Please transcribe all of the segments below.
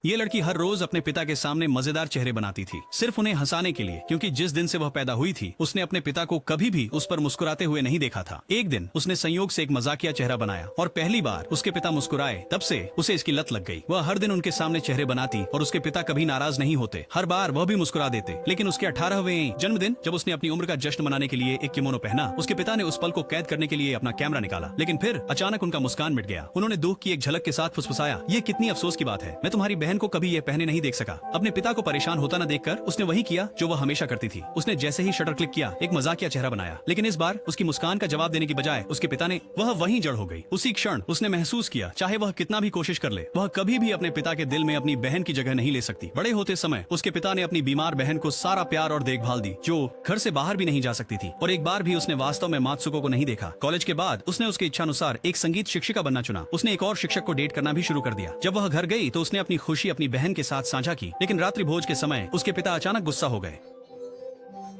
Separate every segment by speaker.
Speaker 1: ये लड़की हर रोज अपने पिता के सामने मजेदार चेहरे बनाती थी, सिर्फ उन्हें हंसाने के लिए, क्योंकि जिस दिन से वह पैदा हुई थी उसने अपने पिता को कभी भी उस पर मुस्कुराते हुए नहीं देखा था। एक दिन उसने संयोग से एक मजाकिया चेहरा बनाया और पहली बार उसके पिता मुस्कुराए। तब से उसे इसकी लत लग गई। वह हर दिन उनके सामने चेहरे बनाती और उसके पिता कभी नाराज नहीं होते, हर बार वह भी मुस्कुरा देते। लेकिन उसके 18वें जन्मदिन जब उसने अपनी उम्र का जश्न मनाने के लिए एक किमोनो पहना, उसके पिता ने उस पल को कैद करने के लिए अपना कैमरा निकाला। लेकिन फिर अचानक उनका मुस्कान मिट गया। उन्होंने दुख की एक झलक के साथ फुसफुसाया, ये कितनी अफसोस की बात है, मैं तुम्हारी बहन को कभी ये पहने नहीं देख सका। अपने पिता को परेशान होता न देखकर उसने वही किया जो वह हमेशा करती थी। उसने जैसे ही शटर क्लिक किया, एक मजाकिया चेहरा बनाया। लेकिन इस बार उसकी मुस्कान का जवाब देने की बजाय उसके पिता ने वह वहीं जड़ हो गई। उसी क्षण उसने महसूस किया, चाहे वह कितना भी कोशिश कर ले, वह कभी भी अपने पिता के दिल में अपनी बहन की जगह नहीं ले सकती। बड़े होते समय उसके पिता ने अपनी बीमार बहन को सारा प्यार और देखभाल दी, जो घर से बाहर भी नहीं जा सकती थी। और एक बार भी उसने वास्तव में मात्सुको को नहीं देखा। कॉलेज के बाद उसने उसके इच्छानुसार एक संगीत शिक्षिका बनना चुना। उसने एक और शिक्षक को डेट करना भी शुरू कर दिया। जब वह घर गई तो उसने अपनी खुशी अपनी बहन के साथ साझा की। लेकिन रात्रि भोज के समय उसके पिता अचानक गुस्सा हो गए।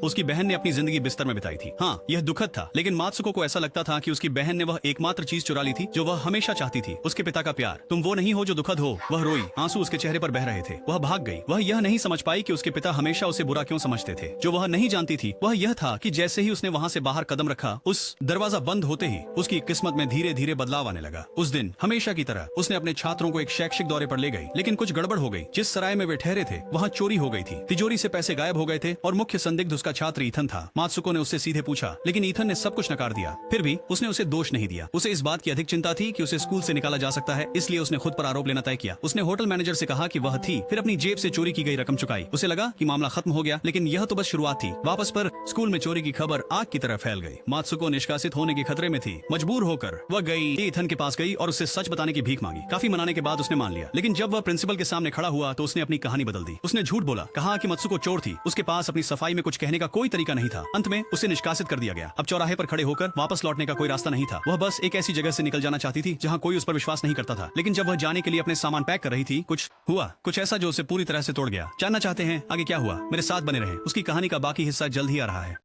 Speaker 1: उसकी बहन ने अपनी जिंदगी बिस्तर में बिताई थी। हाँ, यह दुखद था, लेकिन मात्सुको को ऐसा लगता था कि उसकी बहन ने वह एकमात्र चीज चुरा ली थी जो वह हमेशा चाहती थी, उसके पिता का प्यार। तुम वो नहीं हो जो दुखद हो। वह रोई, आंसू उसके चेहरे पर बह रहे थे। वह भाग गई। वह यह नहीं समझ पाई कि उसके पिता हमेशा उसे बुरा क्यों समझते थे। जो वह नहीं जानती थी वह यह था कि जैसे ही उसने वहाँ से बाहर कदम रखा, उस दरवाजा बंद होते ही उसकी किस्मत में धीरे धीरे बदलाव आने लगा। उस दिन हमेशा की तरह उसने अपने छात्रों को एक शैक्षिक दौरे पर ले गई, लेकिन कुछ गड़बड़ हो गई। जिस सराय में वे ठहरे थे वहाँ चोरी हो गई थी। तिजोरी से पैसे गायब हो गए थे और मुख्य संदिग्ध उसका छात्र ईथन था। मात्सुको ने उससे सीधे पूछा, लेकिन ईथन ने सब कुछ नकार दिया। फिर भी उसने उसे दोष नहीं दिया। उसे इस बात की अधिक चिंता थी कि उसे स्कूल से निकाला जा सकता है, इसलिए उसने खुद पर आरोप लेना तय किया। उसने होटल मैनेजर से कहा कि वह थी, फिर अपनी जेब से चोरी की गई रकम चुकाई। उसे लगा कि मामला खत्म हो गया, लेकिन यह तो बस शुरुआत थी। वापस पर स्कूल में चोरी की खबर आग की तरह फैल गई। मात्सुको निष्कासित होने के खतरे में थी। मजबूर होकर वह गई ईथन के पास गई और उससे सच बताने की भीख मांगी। काफी मनाने के बाद उसने मान लिया, लेकिन जब वह प्रिंसिपल के सामने खड़ा हुआ तो उसने अपनी कहानी बदल दी। उसने झूठ बोला, कहा कि मात्सुको चोर थी। उसके पास अपनी सफाई में कुछ कहने का कोई तरीका नहीं था। अंत में उसे निष्कासित कर दिया गया। अब चौराहे पर खड़े होकर वापस लौटने का कोई रास्ता नहीं था। वह बस एक ऐसी जगह से निकल जाना चाहती थी जहां कोई उस पर विश्वास नहीं करता था। लेकिन जब वह जाने के लिए अपने सामान पैक कर रही थी, कुछ हुआ, कुछ ऐसा जो उसे पूरी तरह से तोड़ गया। जानना चाहते हैं आगे क्या हुआ? मेरे साथ बने रहे। उसकी कहानी का बाकी हिस्सा जल्द ही आ रहा है।